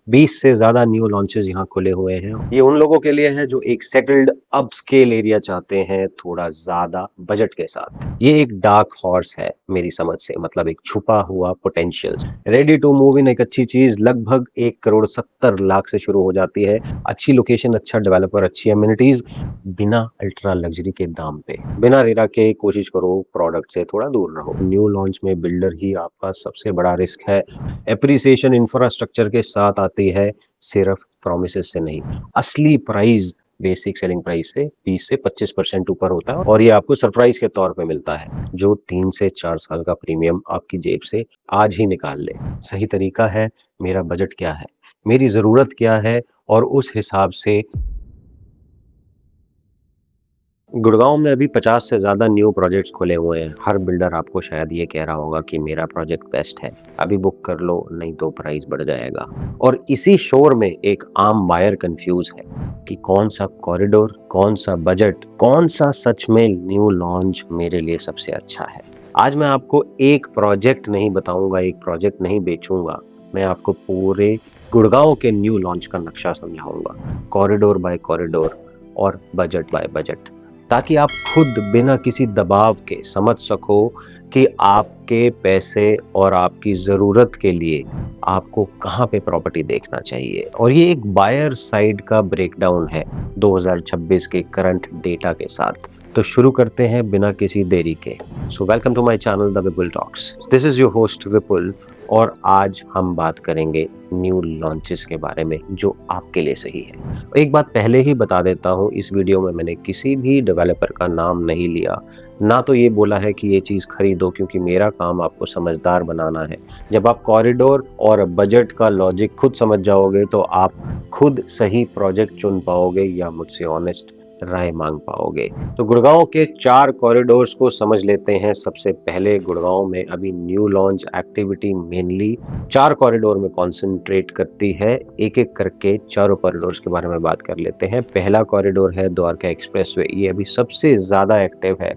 20 से ज़्यादा new launches यहाँ खुले हुए हैं। ये उन लोगों के लिए है जो एक सेटल्ड अप स्केल एरिया चाहते हैं थोड़ा ज़्यादा बजट के साथ। ये एक डार्क हॉर्स है मेरी समझ से, मतलब एक छुपा हुआ potential. Ready to move in एक अच्छी चीज़ लगभग 1,70,00,000 से शुरू हो जाती है। अच्छी लोकेशन, अच्छा डेवलपर, अच्छी एमिनिटीज़, बिना अल्ट्रा लग्जरी के दाम पे। बिना रेरा के कोशिश करो प्रोडक्ट से थोड़ा दूर रहो। न्यू लॉन्च में बिल्डर ही आपका सबसे बड़ा रिस्क है। एप्रिसिएशन इंफ्रास्ट्रक्चर के साथ आती है, सिर्फ प्रॉमिसेस से नहीं। असली प्राइस बेसिक सेलिंग प्राइस से 20 से 25% ऊपर होता है और ये आपको सरप्राइज के तौर पे मिलता है, जो 3 से 4 साल का प्रीमियम आपकी जेब से आज ही निकाल ले। सही तरीका है, मेरा बजट क्या है, मेरी ज़रूरत क्या है, और उस हिसाब से गुड़गांव में अभी 50 से ज़्यादा न्यू प्रोजेक्ट्स खुले हुए हैं। हर बिल्डर आपको शायद ये कह रहा होगा कि मेरा प्रोजेक्ट बेस्ट है, अभी बुक कर लो नहीं तो प्राइस बढ़ जाएगा। और इसी शोर में एक आम बायर कंफ्यूज है कि कौन सा कॉरिडोर, कौन सा बजट, कौन सा सच में न्यू लॉन्च मेरे लिए सबसे अच्छा है। आज मैं आपको एक प्रोजेक्ट नहीं बताऊंगा, एक प्रोजेक्ट नहीं बेचूंगा, मैं आपको पूरे गुड़गांव के न्यू लॉन्च का नक्शा समझाऊंगा, कॉरिडोर बाय कॉरिडोर और बजट बाय बजट, ताकि आप खुद बिना किसी दबाव के समझ सको कि आपके पैसे और आपकी ज़रूरत के लिए आपको कहाँ पे प्रॉपर्टी देखना चाहिए। और ये एक बायर साइड का ब्रेकडाउन है 2026 के करंट डेटा के साथ। तो शुरू करते हैं बिना किसी देरी के। So welcome to my channel the Vipul talks. This is your host Vipul और आज हम बात करेंगे न्यू लॉन्चेस के बारे में जो आपके लिए सही है। एक बात पहले ही बता देता हूँ, इस वीडियो में मैंने किसी भी डेवलपर का नाम नहीं लिया, ना तो ये बोला है कि ये चीज़ खरीदो, क्योंकि मेरा काम आपको समझदार बनाना है। जब आप कॉरिडोर और बजट का लॉजिक खुद समझ जाओगे तो आप खुद सही प्रोजेक्ट चुन पाओगे या मुझसे ऑनेस्ट राय मांग पाओगे। तो गुड़गांव के 4 कॉरिडोर्स को समझ लेते हैं। सबसे पहले गुड़गांव में अभी new launch activity mainly 4 corridor में कॉन्सेंट्रेट करती है। एक एक करके चारों कॉरिडोर्स के बारे में बात कर लेते हैं। पहला कॉरिडोर है द्वारका एक्सप्रेसवे। ये अभी सबसे ज़्यादा एक्टिव है।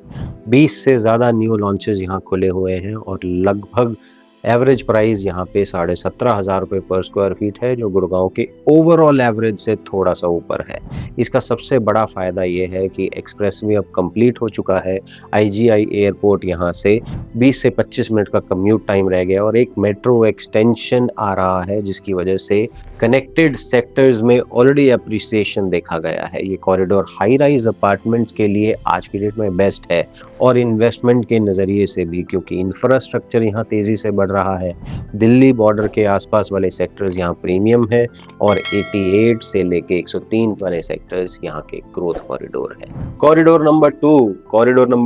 20 से ज़्यादा न्यू लॉन्चेस यहाँ खुले हुए हैं और लगभग एवरेज प्राइस यहाँ पे 17,500 रुपये पर स्क्वायर फीट है, जो गुड़गांव के ओवरऑल एवरेज से थोड़ा सा ऊपर है। इसका सबसे बड़ा फ़ायदा ये है कि एक्सप्रेसवे अब कंप्लीट हो चुका है। आईजीआई एयरपोर्ट यहाँ से 20 से 25 मिनट का कम्यूट टाइम रह गया और एक मेट्रो एक्सटेंशन आ रहा है, जिसकी वजह से कनेक्टेड सेक्टर्स में ऑलरेडी अप्रिसिएशन देखा गया है। ये कॉरिडोर हाई राइज अपार्टमेंट्स के लिए आज की डेट में बेस्ट है और इन्वेस्टमेंट के नज़रिए से भी, क्योंकि इंफ्रास्ट्रक्चर यहाँ तेज़ी से बढ़ रहा है। दिल्ली बॉर्डर के आसपास वाले सेक्टर्स यहाँ प्रीमियम है और 88 से लेके 103 वाले सेक्टर्स यहाँ के ग्रोथ कॉरिडोर है। कॉरिडोर नंबर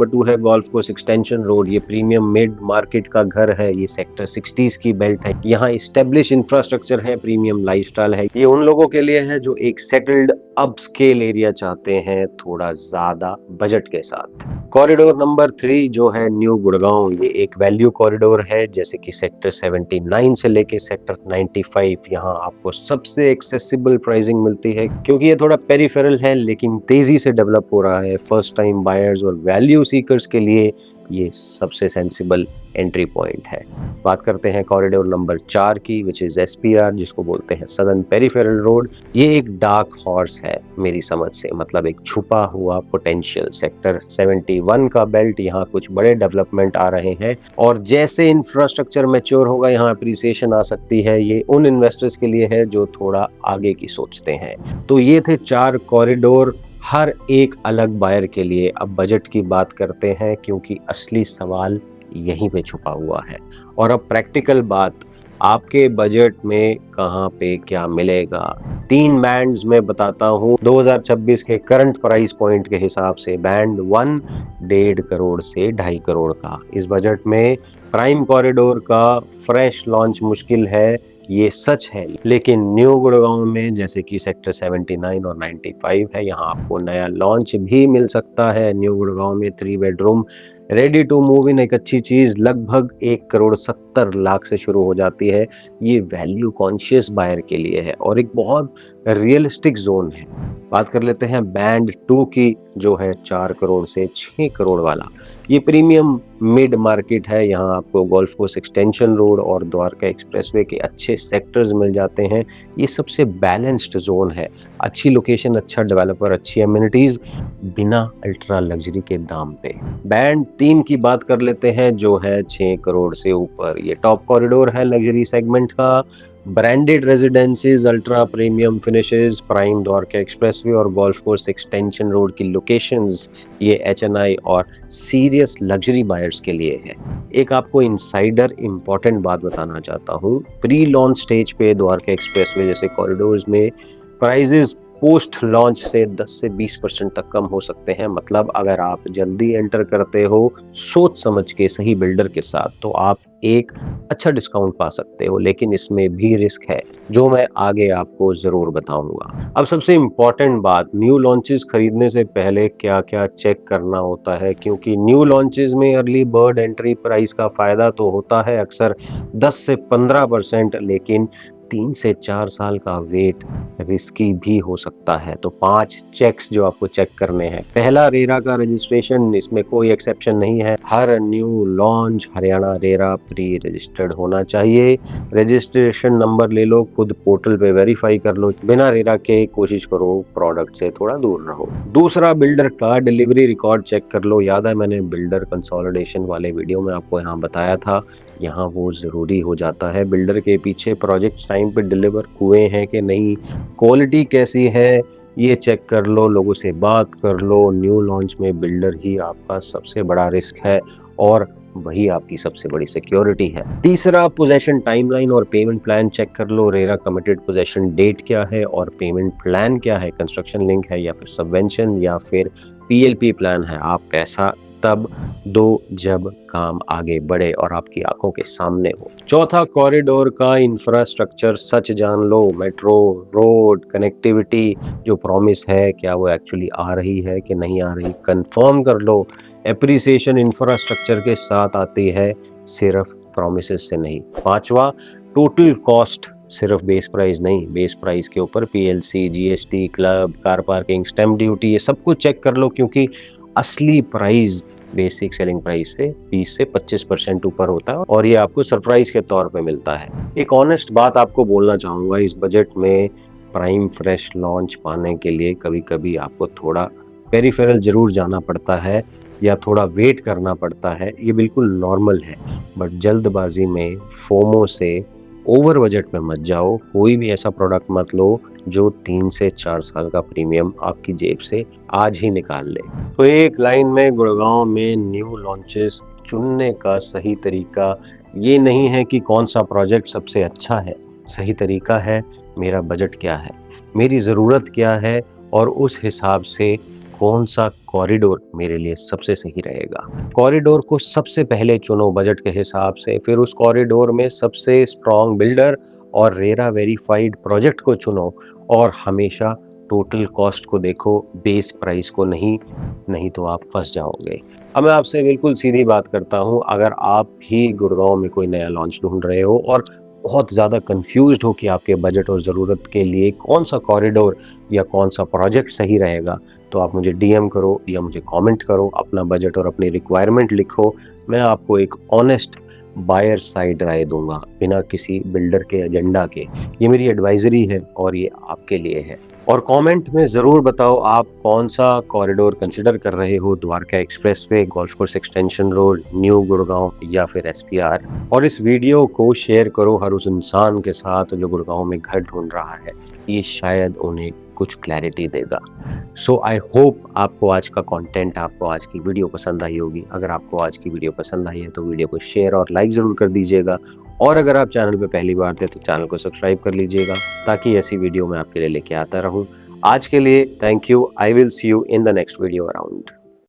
2 है गोल्फ कोर्स एक्सटेंशन रोड। ये प्रीमियम मिड मार्केट का घर है। ये सेक्टर 60s की बेल्ट है। यहाँ स्टेब्लिश इंफ्रास्ट्रक्चर है, प्रीमियम लाइफस्टाइल है। ये उन लोगों के लिए है जो एक सेटल्ड अप स्केल एरिया चाहते हैं थोड़ा ज्यादा बजट के साथ। कॉरिडोर नंबर 3 जो है न्यू गुड़गांव, ये एक वैल्यू कॉरिडोर है, जैसे कि सेक्टर 79 से लेके सेक्टर 95। यहाँ आपको सबसे एक्सेसिबल प्राइसिंग मिलती है, क्योंकि ये थोड़ा पेरिफेरल है लेकिन तेजी से डेवलप हो रहा है। फर्स्ट टाइम बायर्स और वैल्यू सीकर्स के लिए ये सबसे सेंसिबल एंट्री पॉइंट है। बात करते हैं कॉरिडोर नंबर 4 की, विच इज़ एसपीआर, जिसको बोलते हैं सदर्न पेरिफेरल रोड। ये एक डार्क हॉर्स है मेरी समझ से, मतलब एक छुपा हुआ पोटेंशियल। सेक्टर 71 का बेल्ट, यहाँ कुछ बड़े डेवलपमेंट आ रहे हैं और जैसे इंफ्रास्ट्रक्चर मैच्योर होगा यहाँ अप्रिसिएशन आ सकती है। ये उन इन्वेस्टर्स के लिए है जो थोड़ा आगे की सोचते हैं। तो ये थे 4 कॉरिडोर, हर एक अलग बायर के लिए। अब बजट की बात करते हैं, क्योंकि असली सवाल यहीं पे छुपा हुआ है। और अब प्रैक्टिकल बात, आपके बजट में कहाँ पे क्या मिलेगा। 3 बैंड्स में बताता हूँ 2026 के करंट प्राइस पॉइंट के हिसाब से। बैंड 1 1.5 करोड़ से 2.5 करोड़ का। इस बजट में प्राइम कॉरिडोर का फ्रेश लॉन्च मुश्किल है, ये सच है, लेकिन न्यू गुड़गांव में जैसे कि सेक्टर 79 और 95 है, यहाँ आपको नया लॉन्च भी मिल सकता है। न्यू गुड़गांव में 3 bedroom ready to move in एक अच्छी चीज़ लगभग 1,70,00,000 से शुरू हो जाती है। ये वैल्यू कॉन्शियस बायर के लिए है और एक बहुत रियलिस्टिक जोन है। बात कर लेते हैं बैंड 2 की, जो है 4 करोड़ से 6 करोड़ वाला। ये प्रीमियम मिड मार्केट है, यहाँ आपको गोल्फ कोर्स एक्सटेंशन रोड और द्वारका एक्सप्रेसवे के अच्छे सेक्टर्स मिल जाते हैं। ये सबसे बैलेंस्ड ज़ोन है, अच्छी लोकेशन, अच्छा डेवलपर, अच्छी एमिनिटीज़, बिना अल्ट्रा लग्जरी के दाम पे। बैंड 3 की बात कर लेते हैं, जो है 6 करोड़ से ऊपर। ये टॉप कॉरिडोर है लग्जरी सेगमेंट का, branded रेजिडेंसीज, ultra premium finishes, prime Dwarka expressway और गोल्फ कोर्स एक्सटेंशन रोड की लोकेशंस, ये एचएनआई और सीरियस लग्जरी बायर्स के लिए है। एक आपको इनसाइडर इंपॉर्टेंट बात बताना चाहता हूँ, प्री लॉन्च स्टेज पे द्वारका एक्सप्रेसवे जैसे कॉरिडोर्स में प्राइजेस पोस्ट लॉन्च से 10 से 20% तक कम हो सकते हैं। मतलब अगर आप जल्दी एंटर करते हो सोच समझ के सही बिल्डर के साथ, तो आप एक अच्छा डिस्काउंट पा सकते हो, लेकिन इसमें भी रिस्क है, जो मैं आगे आपको ज़रूर बताऊंगा। अब सबसे इम्पॉर्टेंट बात, न्यू लॉन्चेस खरीदने से पहले क्या-क्या चेक करना होता है, क्योंकि न्यू लॉन्चेस में अर्ली बर्ड एंट्री प्राइस का फ़ायदा तो होता है अक्सर 10 से 15%, लेकिन 3 से 4 साल का वेट रिस्की भी हो सकता है। तो 5 चेक्स जो आपको चेक करने हैं। पहला, रेरा का रजिस्ट्रेशन, इसमें कोई एक्सेप्शन नहीं है। हर new launch Haryana RERA pre registered होना चाहिए। रजिस्ट्रेशन नंबर ले लो, खुद पोर्टल पे वेरीफाई कर लो। बिना रेरा के कोशिश करो प्रोडक्ट से थोड़ा दूर रहो। दूसरा, बिल्डर का डिलीवरी रिकॉर्ड चेक कर लो। याद है मैंने बिल्डर कंसोलिडेशन वाले वीडियो में आपको यहाँ बताया था, यहाँ वो ज़रूरी हो जाता है। बिल्डर के पीछे प्रोजेक्ट टाइम पे डिलीवर हुए हैं कि नहीं, क्वालिटी कैसी है, ये चेक कर लो, लोगों से बात कर लो। न्यू लॉन्च में बिल्डर ही आपका सबसे बड़ा रिस्क है और वही आपकी सबसे बड़ी सिक्योरिटी है। तीसरा, पोजेशन टाइमलाइन और पेमेंट प्लान चेक कर लो। रेरा कमिटेड पोजेशन डेट क्या है और पेमेंट प्लान क्या है, कंस्ट्रक्शन लिंक है या फिर सबवेंशन या फिर पीएलपी प्लान है। आप पैसा तब दो जब काम आगे बढ़े और आपकी आंखों के सामने हो। चौथा, कॉरिडोर का इंफ्रास्ट्रक्चर सच जान लो। मेट्रो, रोड, कनेक्टिविटी जो प्रॉमिस है, क्या वो एक्चुअली आ रही है कि नहीं आ रही, कंफर्म कर लो। एप्रिसिएशन इंफ्रास्ट्रक्चर के साथ आती है, सिर्फ प्रॉमिसेस से नहीं। पांचवा, टोटल कॉस्ट, सिर्फ बेस प्राइस नहीं, बेस प्राइस के ऊपर PLC, GST, club, car parking, stamp duty, ये सब कुछ चेक कर लो, क्योंकि असली प्राइस बेसिक सेलिंग प्राइस से 20 से 25% ऊपर होता है और ये आपको सरप्राइज के तौर पे मिलता है। एक ऑनेस्ट बात आपको बोलना चाहूँगा, इस बजट में प्राइम फ्रेश लॉन्च पाने के लिए कभी-कभी आपको थोड़ा पेरिफेरल ज़रूर जाना पड़ता है या थोड़ा वेट करना पड़ता है, ये बिल्कुल नॉर्मल है। बट जल्दबाजी में, फोमो से ओवर बजट में मत जाओ। कोई भी ऐसा प्रोडक्ट मत लो जो 3 से 4 साल का प्रीमियम आपकी जेब से आज ही निकाल ले। तो एक लाइन में, गुड़गांव में न्यू लॉन्चेस चुनने का सही तरीका ये नहीं है कि कौन सा प्रोजेक्ट सबसे अच्छा है। सही तरीका है, मेरा बजट क्या है, मेरी ज़रूरत क्या है और उस हिसाब से कौन सा कॉरिडोर मेरे लिए सबसे सही रहेगा। कॉरिडोर को सबसे पहले चुनो बजट के हिसाब से, फिर उस कॉरिडोर में सबसे स्ट्रॉन्ग बिल्डर और रेरा वेरीफाइड प्रोजेक्ट को चुनो और हमेशा टोटल कॉस्ट को देखो, बेस प्राइस को नहीं, नहीं तो आप फंस जाओगे। अब मैं आपसे बिल्कुल सीधी बात करता हूँ, अगर आप भी गुड़गांव में कोई नया लॉन्च ढूंढ रहे हो और बहुत ज़्यादा कंफ्यूज्ड हो कि आपके बजट और ज़रूरत के लिए कौन सा कॉरिडोर या कौन सा प्रोजेक्ट सही रहेगा, तो आप मुझे डीएम करो या मुझे कमेंट करो, अपना बजट और अपनी रिक्वायरमेंट लिखो। मैं आपको एक ऑनेस्ट बायर साइड राय दूंगा, बिना किसी बिल्डर के एजेंडा के। ये मेरी एडवाइजरी है और ये आपके लिए है। और कमेंट में ज़रूर बताओ आप कौन सा कॉरिडोर कंसिडर कर रहे हो, Dwarka expressway, golf course extension road, new Gurgaon या फिर एसपीआर। और इस वीडियो को शेयर करो हर उस इंसान के साथ जो गुड़गांव में घर ढूंढ रहा है, ये शायद उन्हें कुछ क्लैरिटी देगा। सो आई होप आपको आज का कंटेंट, आपको आज की वीडियो पसंद आई होगी। अगर आपको आज की वीडियो पसंद आई है तो वीडियो को शेयर और लाइक ज़रूर कर दीजिएगा और अगर आप चैनल पे पहली बार थे तो चैनल को सब्सक्राइब कर लीजिएगा, ताकि ऐसी वीडियो मैं आपके लिए लेके आता रहूं। आज के लिए thank you. I will see you in the next video around.